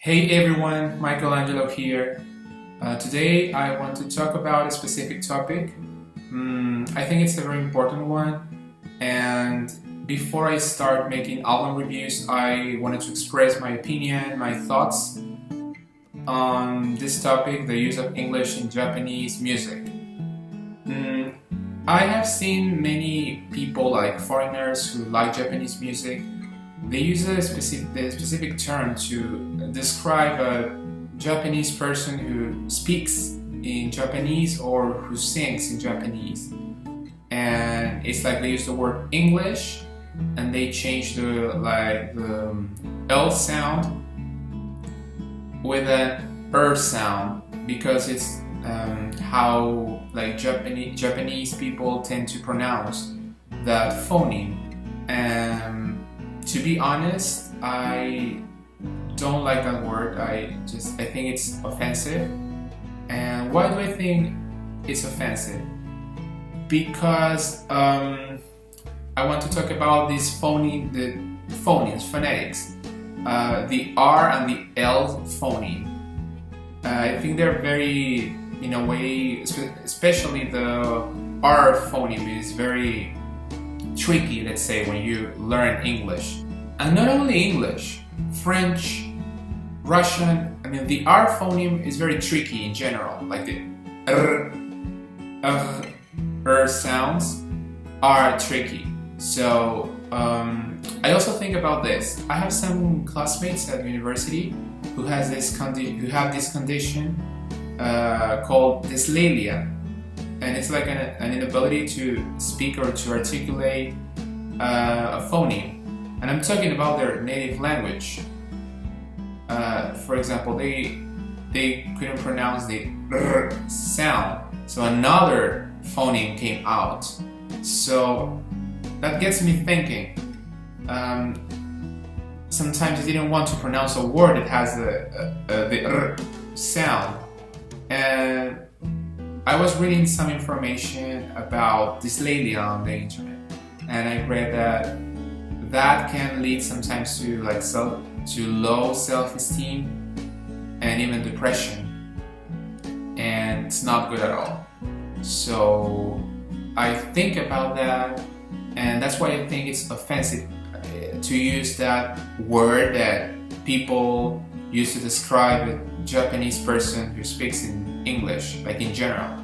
Hey everyone, Michelangelo here. Today I want to talk about a specific topic. I think it's a very important one, and before I start making album reviews, I wanted to express my opinion, my thoughts on this topic, the use of English in Japanese music. I have seen many people, like foreigners who like Japanese music. They use the specific term to describe a Japanese person who speaks in Japanese or who sings in Japanese. And it's like they use the word English and they change the L sound with an R sound because it's how Japanese people tend to pronounce that phoneme. To be honest, I don't like that word. I think it's offensive. And why do I think it's offensive? Because I want to talk about these phonemes, phonetics, the R and the L phoneme. I think they're very, in a way, especially the R phoneme is very tricky, let's say, when you learn English. And not only English, French, Russian, the R phoneme is very tricky in general, like the R sounds are tricky. So I also think about this. I have some classmates at university who have this condition called dyslalia. And it's like an inability to speak or to articulate a phoneme. And I'm talking about their native language. For example, they couldn't pronounce the R sound, so another phoneme came out. So that gets me thinking. Sometimes they didn't want to pronounce a word that has the R sound. And I was reading some information about dyslalia on the internet, and I read that can lead sometimes to low self-esteem and even depression, and it's not good at all. So I think about that, and that's why I think it's offensive to use that word that people use to describe a Japanese person who speaks in English, like in general.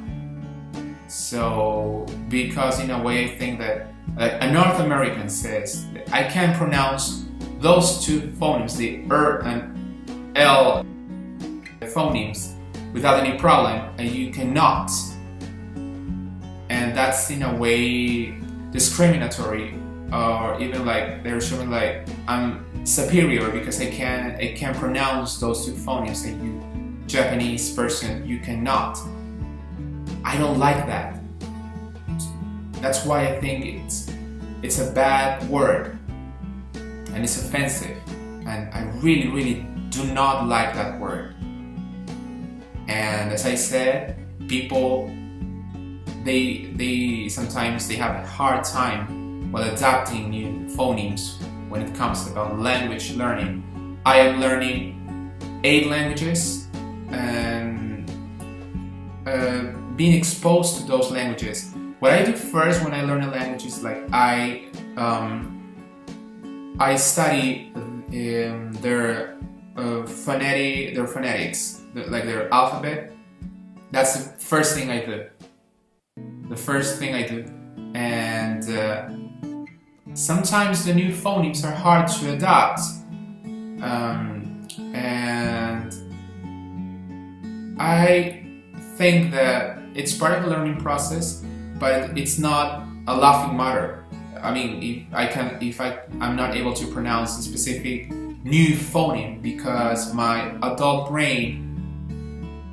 So, because in a way I think that a North American says that I can pronounce those two phonemes, the R and L phonemes, without any problem, and you cannot. And that's in a way discriminatory, or even like they're showing like I'm superior because I can pronounce those two phonemes and you, Japanese person, you cannot. I don't like that. That's why I think it's a bad word and it's offensive, and I really do not like that word. And as I said, people they sometimes they have a hard time while adapting new phonemes when it comes about language learning. I am learning 8 languages and being exposed to those languages. What I do first when I learn a language is like I study their phonetics, like their alphabet. That's the first thing I do. And sometimes the new phonemes are hard to adapt, and I think that it's part of the learning process, but it's not a laughing matter. I mean, if I'm not able to pronounce a specific new phoneme because my adult brain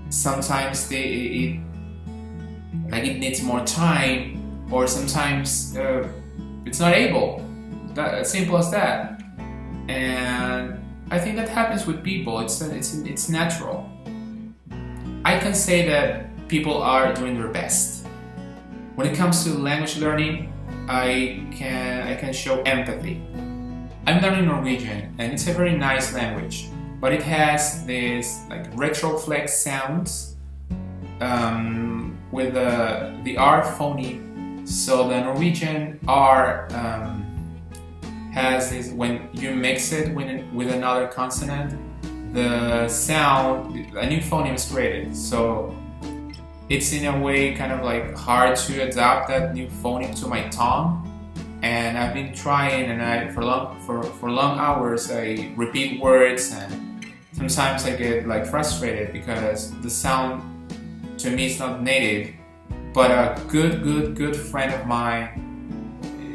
sometimes it needs more time, or sometimes it's not able. That simple as that. And I think that happens with people. It's natural. I can say that people are doing their best. When it comes to language learning, I can show empathy. I'm learning Norwegian, and it's a very nice language. but it has this like retroflex sounds with the R phoneme. So the Norwegian R has this, when you mix it with another consonant, the sound, a new phoneme is created. So it's in a way kind of like hard to adapt that new phoneme to my tongue. And I've been trying, and for long hours I repeat words, and sometimes I get like frustrated because the sound to me is not native. But a good friend of mine,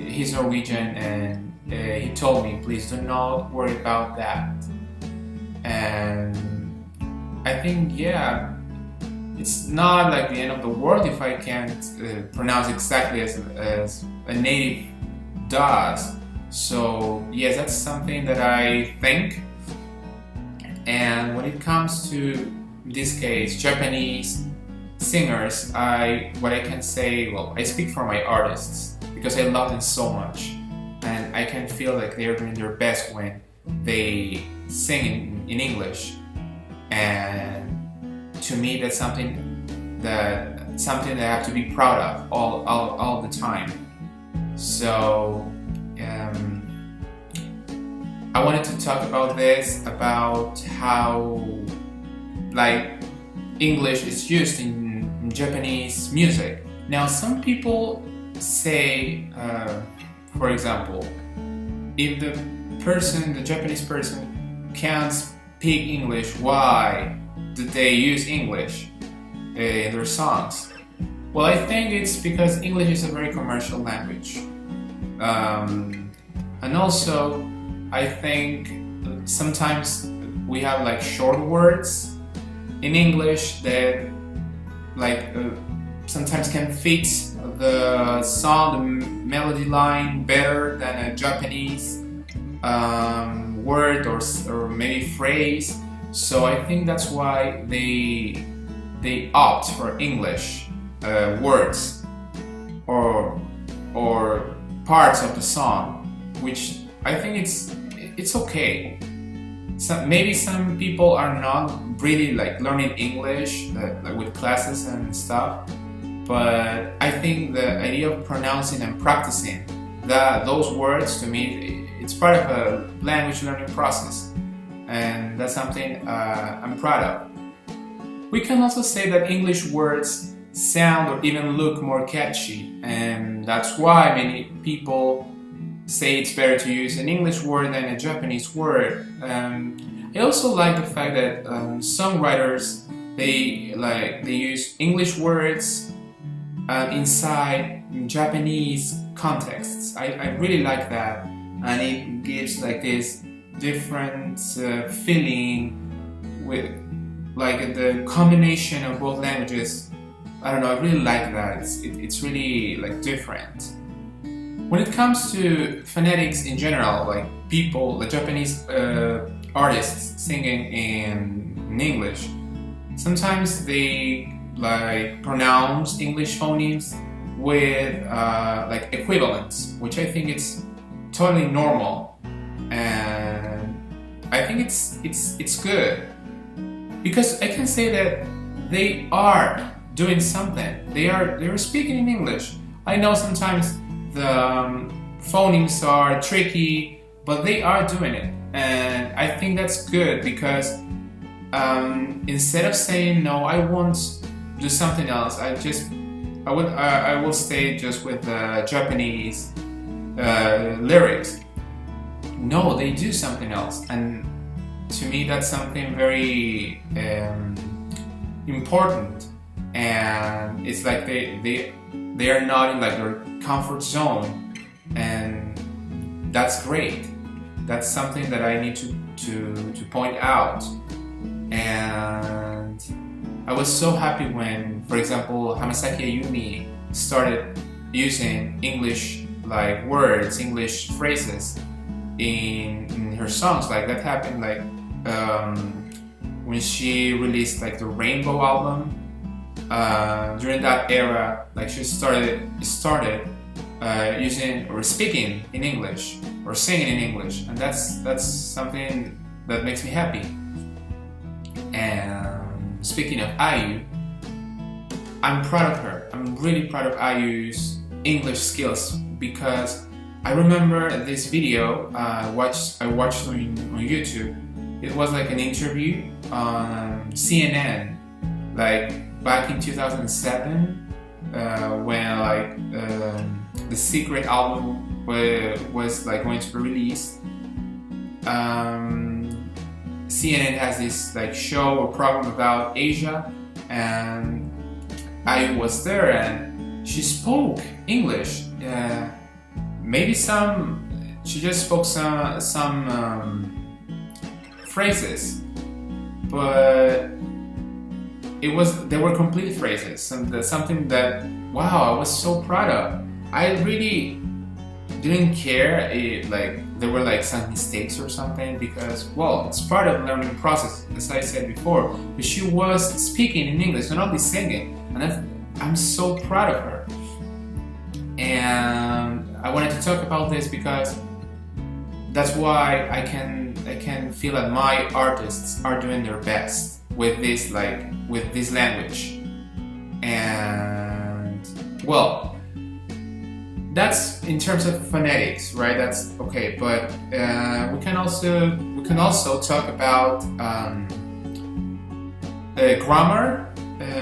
he's Norwegian, and he told me, please do not worry about that. And I think, yeah, it's not like the end of the world if I can't pronounce exactly as a native does. So yes, that's something that I think. And when it comes to, in this case, Japanese singers, what I can say, well, I speak for my artists because I love them so much, and I can feel like they're doing their best when they sing in English. And to me, that's something that I have to be proud of all the time. So I wanted to talk about this, about how like English is used in Japanese music. Now, some people say, for example, if the Japanese person can't speak English, why do they use English in their songs? Well, I think it's because English is a very commercial language. And also, I think sometimes we have like short words in English that like sometimes can fit the song, the melody line better than a Japanese word or maybe phrase. So I think that's why they opt for English words or parts of the song, which I think it's okay. Maybe some people are not really like learning English like with classes and stuff, but I think the idea of pronouncing and practicing those words, to me, it's part of a language learning process, and that's something I'm proud of. We can also say that English words sound or even look more catchy, and that's why many people say it's better to use an English word than a Japanese word. I also like the fact that songwriters they use English words inside Japanese contexts. I really like that, and it gives like this different feeling with like the combination of both languages. I don't know, I really like that. It's really like different. When it comes to phonetics in general, like people, the Japanese artists singing in English, sometimes they like pronounce English phonemes with like equivalents, which I think it's totally normal, and I think it's good because I can say that they are doing something. They're speaking in English. I know sometimes the phonemes are tricky, but they are doing it, and I think that's good because instead of saying no, I won't do something else, I will stay just with the Japanese lyrics. No, they do something else, and to me that's something very important. And it's like they are not in like their comfort zone, and that's great. That's something that I need to point out. And I was so happy when, for example, Hamasaki Ayumi started using English like words, English phrases in her songs. Like that happened like when she released like the Rainbow album. During that era, like she started using or speaking in English or singing in English, and that's something that makes me happy. And speaking of IU, I'm proud of her. I'm really proud of IU's English skills because I remember this video I watched on YouTube. It was like an interview on CNN, like back in 2007, when like the Secret album was like going to be released. CNN has this like show or program about Asia, and I was there, and she spoke English. Maybe she just spoke some phrases, but they were complete phrases. Something that, wow, I was so proud of. I really didn't care if like there were like some mistakes or something, because, well, it's part of the learning process, as I said before. But she was speaking in English, not only singing, and I'm so proud of her. And I wanted to talk about this because that's why I can feel that my artists are doing their best with this language. And, well, that's in terms of phonetics, right? That's okay, but we can also talk about grammar.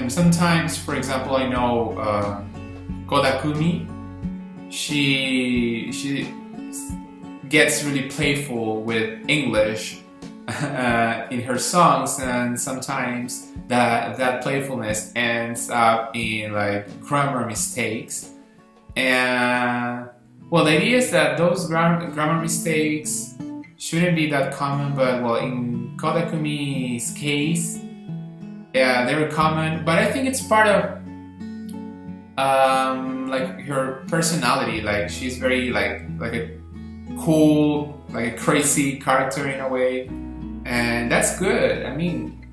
Sometimes, for example, I know Kodakumi. She gets really playful with English in her songs, and sometimes that playfulness ends up in like grammar mistakes. And, well, the idea is that those grammar mistakes shouldn't be that common, but, well, in Kodakumi's case, yeah, they were common. But I think it's part of like her personality. Like, she's very like a cool, like a crazy character in a way, and that's good. I mean,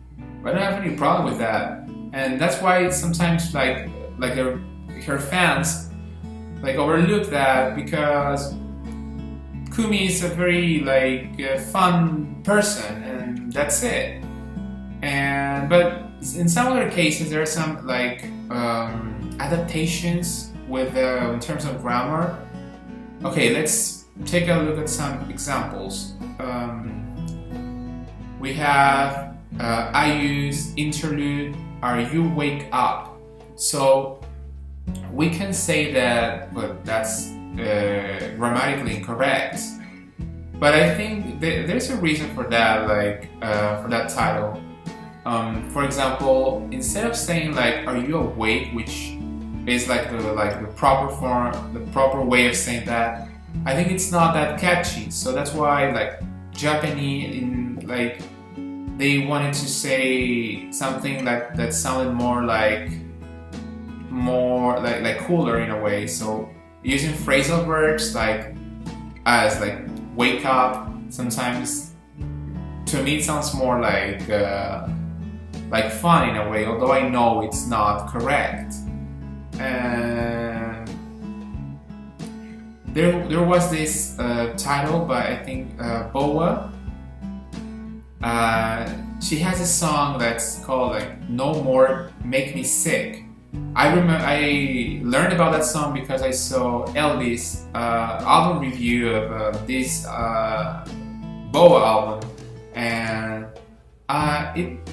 I don't have any problem with that, and that's why sometimes like her fans like overlook that, because Kumi is a very like fun person, and that's it. But in some other cases, there are some like adaptations with in terms of grammar. Okay, let's take a look at some examples. We have I use interlude, Are You Wake Up. So we can say that, but that's grammatically incorrect. But I think there's a reason for that, like for that title. For example, instead of saying like "Are you awake," which is like the proper form, the proper way of saying that, I think it's not that catchy. So that's why like Japanese they wanted to say something that sounded more like cooler in a way. So using phrasal verbs like as like wake up, sometimes to me it sounds more like fun in a way, although I know it's not correct. And there was this title by, I think, Boa. She has a song that's called like "No More Make Me Sick." I learned about that song because I saw Elvis album review of this Boa album, and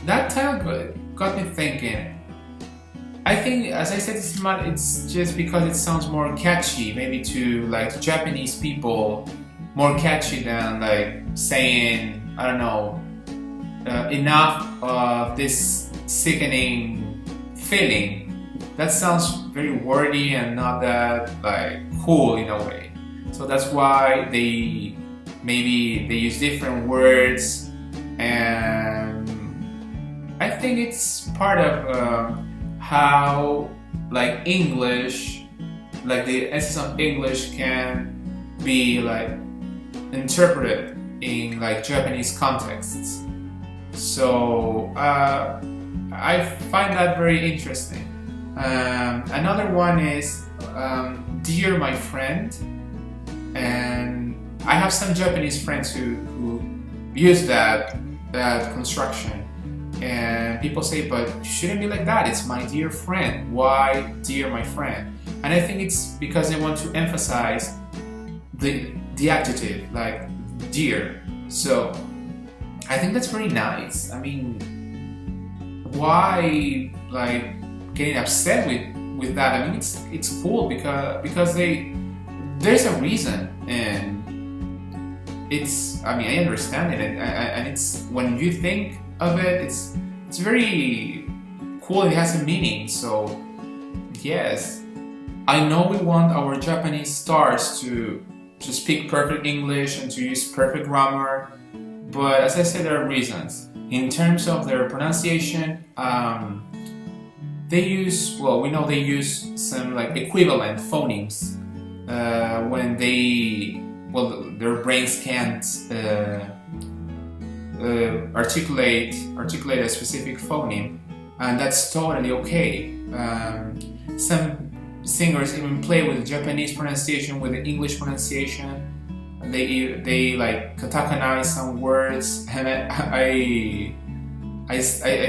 that title got me thinking. I think, as I said, it's just because it sounds more catchy, maybe to like Japanese people, more catchy than like saying, I don't know, enough of this sickening feeling. That sounds very wordy and not that like cool in a way. So that's why they use different words, and I think it's part of how like English, like the essence of English can be like interpreted in like Japanese contexts. So I find that very interesting. Another one is Dear My Friend, and I have some Japanese friends who use that construction. And people say, but you shouldn't be like that. It's my dear friend. Why dear my friend? And I think it's because they want to emphasize the adjective, like dear. So I think that's very nice. I mean, why like getting upset with that? I mean, it's cool because there's a reason, and it's, I mean, I understand it, and it's, when you think of it, it's very cool. It has a meaning. So yes, I know we want our Japanese stars to speak perfect English and to use perfect grammar, but as I said, there are reasons. In terms of their pronunciation, they use, well, we know they use some like equivalent phonemes when they, well, their brains can't articulate a specific phoneme, and that's totally okay. Some singers even play with Japanese pronunciation with the English pronunciation. They like katakanize some words, and I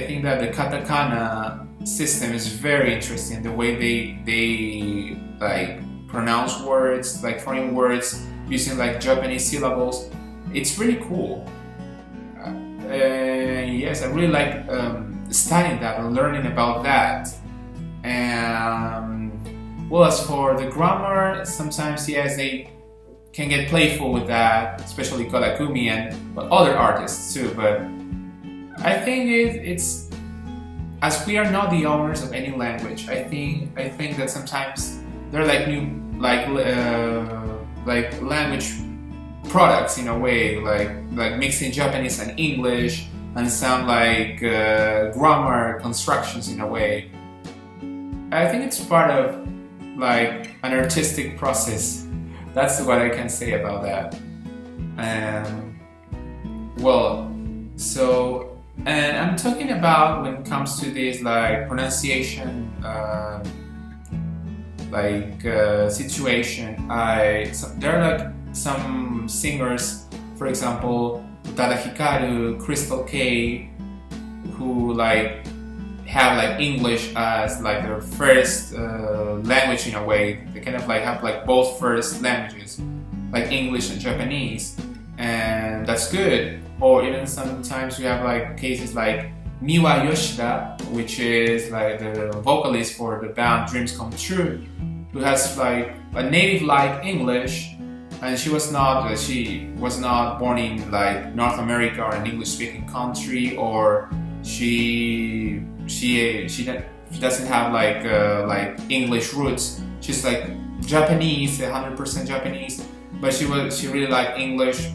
think that the katakana system is very interesting. The way they like pronounce words, like foreign words, using like Japanese syllables. It's really cool. Yes, I really like studying that and learning about that. And well, as for the grammar, sometimes yes, they can get playful with that, especially Kodakumi and other artists too. But I think it's, as we are not the owners of any language, I think that sometimes they're like new, like language products in a way, like mixing Japanese and English, and some like grammar constructions in a way. I think it's part of like an artistic process. That's what I can say about that. Well, so, and I'm talking about when it comes to this like pronunciation situation. There are like some singers, for example, Utada Hikaru, Crystal K, who like have like English as like their first language in a way. They kind of like have like both first languages, like English and Japanese, and that's good. Or even sometimes we have like cases like Miwa Yoshida, which is like the vocalist for the band Dreams Come True, who has like a native like English, and she was not born in like North America or an English-speaking country, or she doesn't have like English roots. She's like Japanese, 100% Japanese, but she really liked English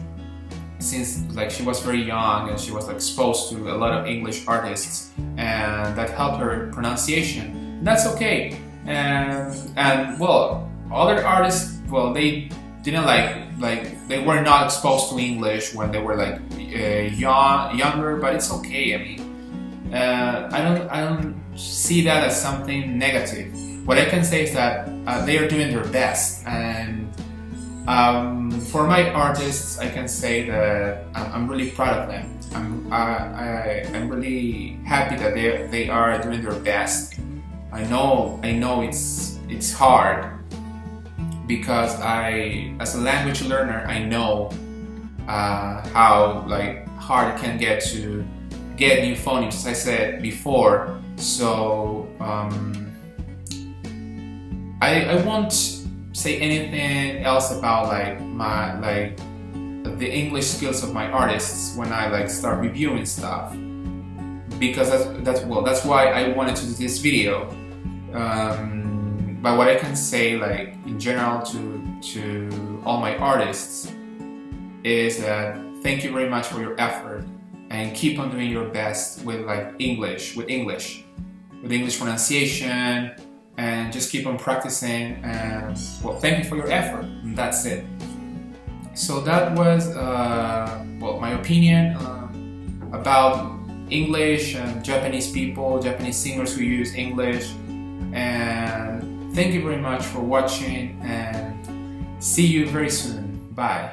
since like she was very young, and she was like exposed to a lot of English artists, and that helped her pronunciation. And that's okay. And well, other artists, well, they didn't like they were not exposed to English when they were like younger, but it's okay. I mean, I don't see that as something negative. What I can say is that they are doing their best, and for my artists, I can say that I'm really proud of them. I'm really happy that they are doing their best. I know it's hard, because as a language learner, I know how like hard it can get to get new phonemes, as I said before. So I won't say anything else about like the English skills of my artists when I like start reviewing stuff, because that's why I wanted to do this video. But what I can say, like in general, to all my artists is that thank you very much for your effort, and keep on doing your best with like English pronunciation, and just keep on practicing. And well, thank you for your effort. And that's it. So that was well, my opinion about English and Japanese people, Japanese singers who use English. And thank you very much for watching, and see you very soon. Bye.